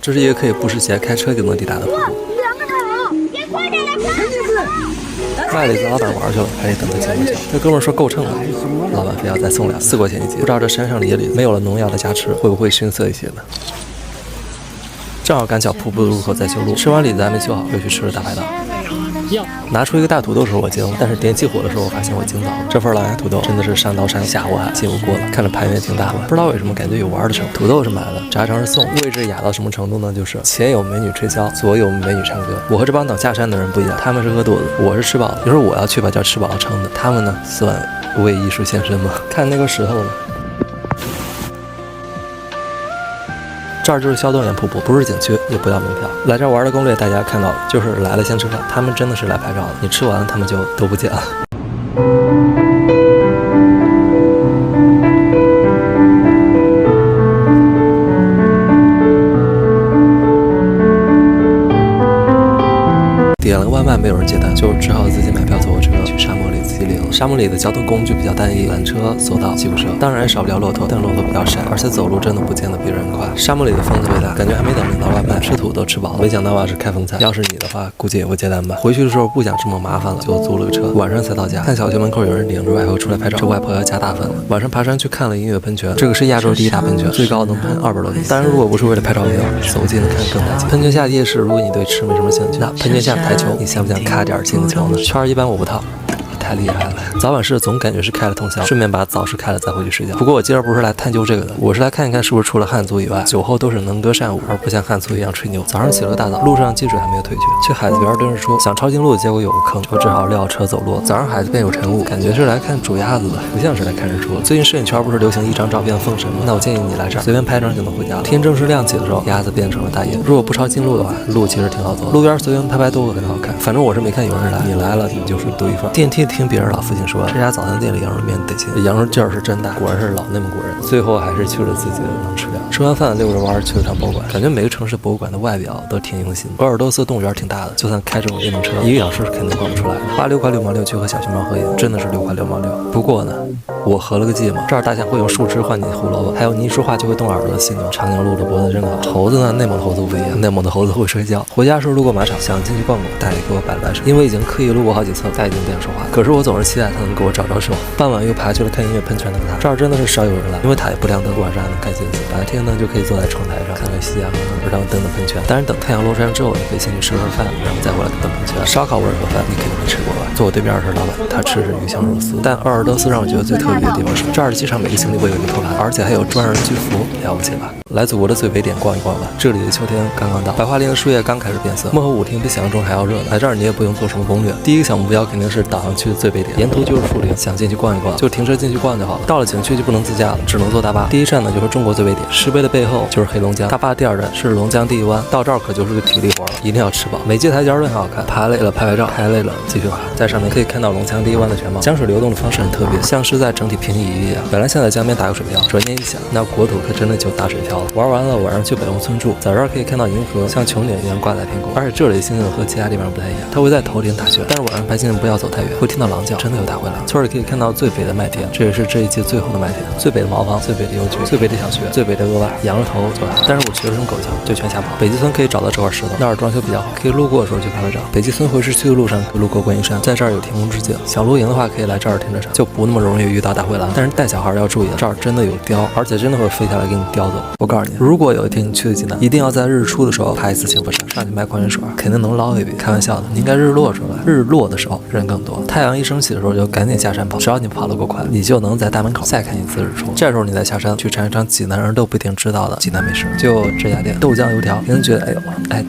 这是一个可以不湿鞋开车就能抵达的瀑布。卖了一个老板玩去了，还得等他结婚去。那哥们说够秤了，老板非要再送俩，4块钱一斤。不知道这山上的野里没有了农药的加持，会不会逊色一些呢？正好赶巧瀑布的入口在修路，吃完李子还没修好，又去吃了大排档。拿出一个大土豆时候我惊了，但是点起火的时候我发现我惊早了。这份狼牙土豆真的是上刀山下火海，进入锅了。看着盘圆挺大的，不知道为什么感觉有玩的成分。土豆是买的，炸成是送，位置雅到什么程度呢？就是前有美女吹箫，左有美女唱歌。我和这帮等下山的人不一样，他们是饿肚子，我是吃饱了。你说我要去把叫吃饱了撑的，他们呢算为艺术献身吗？看那个石头呢。这儿就是肖东岩瀑布，不是景区，也不要门票。来这玩的攻略大家看到了，就是来了先吃饭，他们真的是来拍照的，你吃完他们就都不见了。点了个外卖没有人接单，就只好自己买票坐火车去沙漠里自己领了。沙漠里的交通工具比较单一，缆车、索道、吉普车，当然也少不了骆驼，但骆驼比较闪，而且走路真的不见得比人快。沙漠里的风特别大，感觉还没等领到外卖，吃土都吃饱了。没想到是开封菜，要是你的话，估计也会接单吧。回去的时候不想这么麻烦了，就租了个车，晚上才到家。看小区门口有人领着外婆出来拍照，这外婆要加大分了。晚上爬山去看了音乐喷泉，这个是亚洲第一大喷泉，最高能喷200多米。当然，如果不是为了拍照片，走近了看更带劲。喷泉下夜市，如果你对吃没什么兴趣，那喷泉下的台球，你想不想卡点进个球呢？圈一般我不套。太厉害了！早晚市总感觉是开了通宵，顺便把早市开了再回去睡觉。不过我今儿不是来探究这个的，我是来看一看是不是除了汉族以外，酒后都是能歌善舞，而不像汉族一样吹牛。早上起了个大早，路上积水还没有退去，去海子园蹲日出，想抄近路，结果有个坑，就只好撂车走路。早上海子边有晨雾，感觉是来看煮鸭子的，不像是来看日出。最近摄影圈不是流行一张照片封神吗？那我建议你来这儿，随便拍张就能回家了。天正式亮起的时候，鸭子变成了大雁。如果不抄近路的话，路其实挺好走，路边随便拍拍都会很好看。反正我是没看有人来，你来了你就是独一份。电梯听别人老父亲说，这家早餐店里羊肉面得劲，羊肉劲儿是真大，果然是老内蒙古人。最后还是去了自己的能吃掉。吃完饭溜着弯去了趟博物馆，感觉每个城市博物馆的外表都挺用心的。鄂尔多斯动物园挺大的，就算开这种电动车，1个小时肯定逛不出来。花6块6毛6去和小熊猫合影，真的是6块6毛6。不过呢，我合了个计嘛，这儿大象会用树枝换你胡萝卜，还有你一说话就会动耳朵的犀牛。长颈鹿的脖子真好，猴子呢，内蒙的猴子不一样，内蒙的猴子会睡觉。回家时候路过马场，想进去逛逛，大爷给我摆了摆手，因为已经刻意路过好几次，他已经不想说话。可是我总是期待他能给我招招手。傍晚又爬去了看音乐喷泉的塔，这儿真的是少有人来，因为塔也不亮灯，晚上还能看星星。白天呢就可以坐在窗台上看看夕阳，然后等等喷泉。当然等太阳落山之后，你可以先去吃顿饭，然后再回来等喷泉。烧烤味儿的饭你肯定没吃过吧？坐我对面是老板，他吃的是鱼香肉丝。但鄂尔多斯让我觉得最特别的地方是，这儿的机场每个行李柜有一个托盘，而且还有专人居服，了不起吧？来祖国的最北点逛一逛吧。这里的秋天刚刚到，白桦林的树叶刚开始变色，漠河舞厅比想象中还要热呢。来这儿你也不用做什么攻略，第一个小目标肯定是导航去最北点，沿途就是树林，想进去逛一逛就停车进去逛就好了。到了景区就不能自驾了，只能坐大巴。第一站呢就是中国最北点，石碑的背后就是黑龙江。大巴第2站是龙江第一湾，到这儿可就是个体力活了，一定要吃饱。每阶台阶都很好看，爬累了拍拍照，拍累了继续爬。在上面可以看到龙江第一湾的全貌，江水流动的方式很特别，像是在整体平移一样。本来想在江边打个水漂，转念一想，那国土可真的就打水漂了。玩完了晚上去北龙村住，在这儿可以看到银河像穹顶一样挂在天空，而且这里的星星和其他地方不太一样，它会在头顶打旋，但是晚上拍星星不要走太远，会听到狼叫，真的有大灰狼。村里可以看到最北的麦田，这也是这一季最后的麦田，最北的茅房，最北的邮局，最北的小学，最北的鹅娃，羊肉头做好，但是我学了声狗叫就全吓跑。北极村可以找到这块石头，那儿装修比较好，可以路过的时候去拍拍照。北极村回市区的路上可以路过观音山，在这儿有天空之镜。想露营的话可以来这儿停车场，就不那么容易遇到大灰狼。但是带小孩要注意了，这儿真的有雕，而且真的会飞下来给你叼走。我告诉你，如果有一天你去的济南，一定要在日出的时候拍一次清佛山，上去卖矿泉水，肯定能捞一笔。开玩笑的，你应该日落出来，日落的时候人更多，太阳一升起的时候就赶紧下山跑，只要你跑得够快，你就能在大门口再看一次日出。这时候你再下山去尝一尝济南人都不一定知道的济南美食，就这家店豆浆油条，你能觉得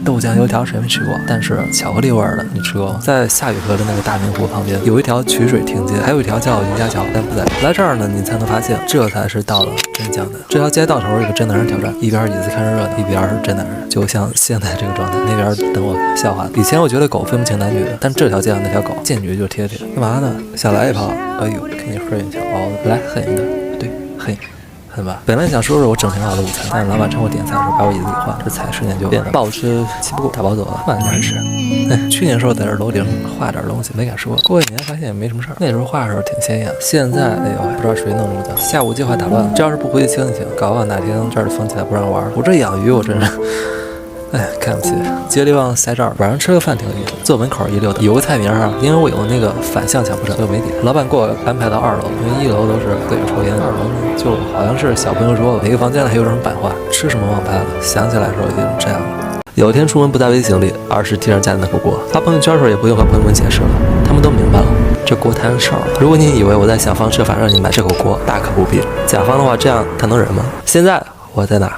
豆浆油条谁没吃过？但是巧克力味的你吃过吗？在夏雨河的那个大明湖旁边有一条曲水亭街，还有一条叫云家桥，但不在这。来这儿呢，你才能发现这才是到了真江南。这条街到头有个真男人挑战，一边椅子看着热闹，一边是真男人，就像现在这个状态。那边等我笑话。以前我觉得狗分不清男女的，但这条街上那条狗见绝就贴贴。干嘛呢？想来一炮？哎呦，给你喝一小包子，来狠一个，对，狠吧。本来想说是我整挺好的午餐，但是老板趁我点菜的时候把我椅子给换，这菜瞬间就变得暴吃气不过，打包走了，换家人吃。去年时候在这楼顶画点东西没敢说，过一年发现也没什么事儿。那时候画的时候挺鲜艳，现在哎呦不知道谁弄这么脏。下午计划打乱了，这要是不回去清一清，搞不好哪天这儿的封起来不让玩。我这养鱼我真是。哎，看不起，接力旺塞这儿，晚上吃个饭挺有意思。坐门口一溜达，有个菜名啊，因为我有那个反向强迫症，就没点。老板给我安排到2楼，因为1楼都是对着抽烟，2楼呢就好像是小朋友桌子，每个房间里还有这种版画，吃什么忘拍了，想起来的时候已经这样了。有一天出门不带微行李，而是地上家里那口锅。发朋友圈的时候也不用和朋友们解释了，他们都明白了，这锅摊事儿了。如果你以为我在想方设法让你买这口锅，大可不必。甲方的话，这样他能忍吗？现在我在哪儿？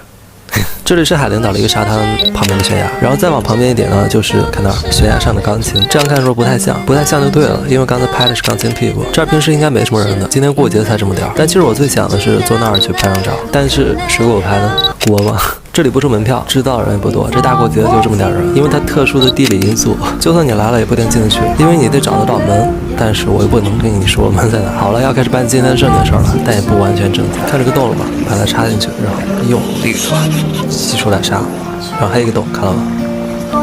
这里是海陵岛的一个沙滩旁边的悬崖，然后再往旁边一点呢，就是看到悬崖上的钢琴。这样看说不太像就对了，因为刚才拍的是钢琴屁股。这儿平时应该没什么人的，今天过节才这么点儿。但其实我最想的是坐那儿去拍张照，但是谁给我拍呢？锅吗？这里不收门票，知道的人也不多。这大过节的就这么点人，因为它特殊的地理因素，就算你来了也不一定进得去，因为你得找得到门。但是我又不能跟你说门在哪。好了，要开始办今天的正经事儿了，但也不完全正经。看这个洞了吧，把它插进去，然后用力吸出来沙，然后还有一个洞，看到吗？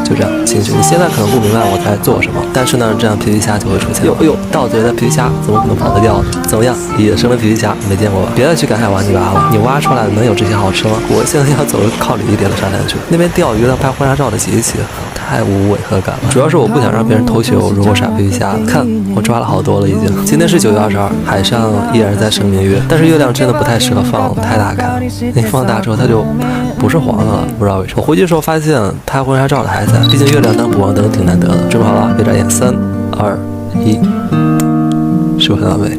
就这样进去。你现在可能不明白我在做什么，但是呢，这样皮皮虾就会出现。哟，盗贼的皮皮虾怎么可能跑得掉呢？怎么样，野生的皮皮虾没见过吧？别再去赶海玩泥巴了，你挖出来的能有这些好吃吗？我现在要走靠里一点的沙滩去，那边钓鱼的拍婚纱照的极其，太无违和感了。主要是我不想让别人偷学我如果傻皮皮虾。看，我抓了好多了已经。今天是9月22日，海上依然在升明月，但是月亮真的不太适合放太大看，你放大之后它就不是黄的了，不知道为什么。我回去的时候发现拍婚纱照的还在，毕竟月亮当补光灯挺难得的。准备好了，别眨眼，3、2、1，是不是很完美？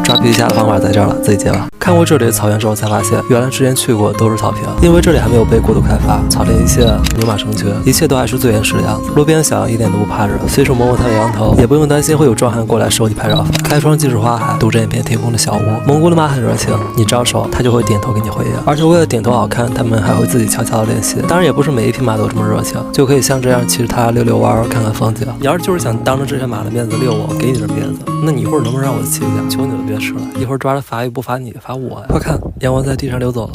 抓皮皮虾的方法在这儿了，自己接吧。看过这里的草原之后，才发现原来之前去过都是草坪，因为这里还没有被过度开发，草坪一切牛马成群，一切都还是最原始的样子。路边小羊一点都不怕人，随手摸摸它的羊头，也不用担心会有壮汉过来收你拍照。开窗即是花海，独占一片天空的小屋。蒙古的马很热情，你招手它就会点头给你回应，而且为了点头好看，他们还会自己悄悄的练习。当然也不是每一匹马都这么热情，就可以像这样骑着它溜溜弯，看看风景。你要是就是想当着这些马的面子遛我，给你这面子，那你一会儿能不能让我骑一下？求你了，别吃了，一会儿抓着罚又不罚你，罚我呀！快看，阳光在地上流走了。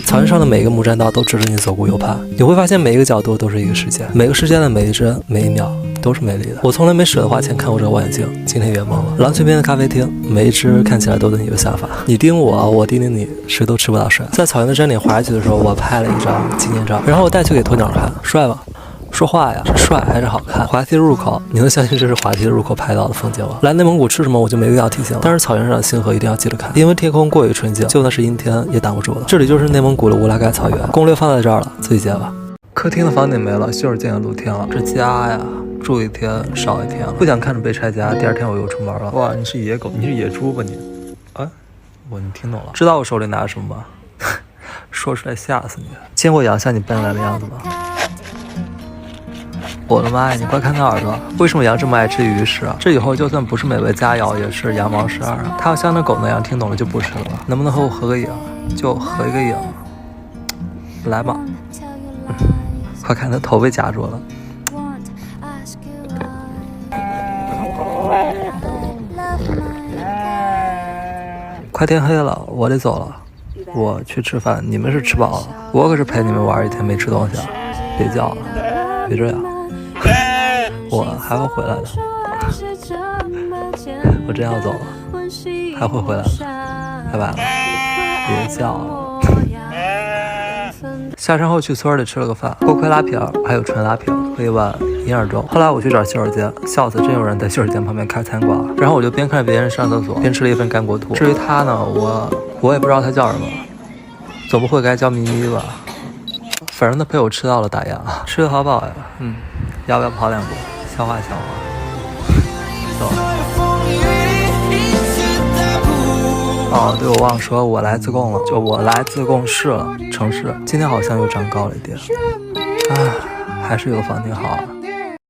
草原上的每一个木栈道都值得你左顾右盼，你会发现每一个角度都是一个世界，每个世界的每一帧每一秒都是美丽的。我从来没舍得花钱看过这个望远镜，今天圆梦了。狼群边的咖啡厅，每一只看起来都有你的想法，你盯我，我盯盯你，谁都吃不到水。在草原的山顶滑下去的时候，我拍了一张纪念照，然后我带去给鸵鸟看，帅吧？说话呀，是帅还是好看？滑梯入口，你能相信这是滑梯入口拍到的风景吗？来内蒙古吃什么我就没必要提醒了，但是草原上的星河一定要记得看，因为天空过于纯净，就算是阴天也挡不住了。这里就是内蒙古的乌拉盖草原，攻略放在这儿了，自己接吧。客厅的房顶没了，就是进了露天了。这家呀，住一天少一天了，不想看着被拆家。第2天我又出门了。哇，你是野狗，你是野猪吧你？啊，你听懂了？知道我手里拿着什么吗？说出来吓死你！见过羊像你奔来的样子吗？我的妈呀，你快看它耳朵！为什么羊这么爱吃鱼食啊？这以后就算不是美味佳肴，也是羊毛12啊！它要像那狗那样，听懂了就不吃了吧？能不能和我合个影？就合一个影。来吧，快看它头被夹住了。快天黑了，我得走了，我去吃饭。你们是吃饱了，我可是陪你们玩一天没吃东西啊！别叫了，别这样。我还会回来的，我真要走了，还会回来的，拜拜了，别叫了。下山后去村里吃了个饭，锅盔拉皮儿，还有纯拉皮儿，喝一碗银耳粥。后来我去找洗手间，笑死，真有人在洗手间旁边开餐馆。然后我就边看别人上厕所，边吃了一份干锅兔。至于他呢，我也不知道他叫什么，总不会该叫咪咪吧？反正他陪我吃到了打烊，吃得好饱呀。要不要跑2步？消化消化。走。哦，对，我忘了说，我来自贡了，就我来自贡市了，城市。今天好像又长高了一点。唉，还是有房挺好啊。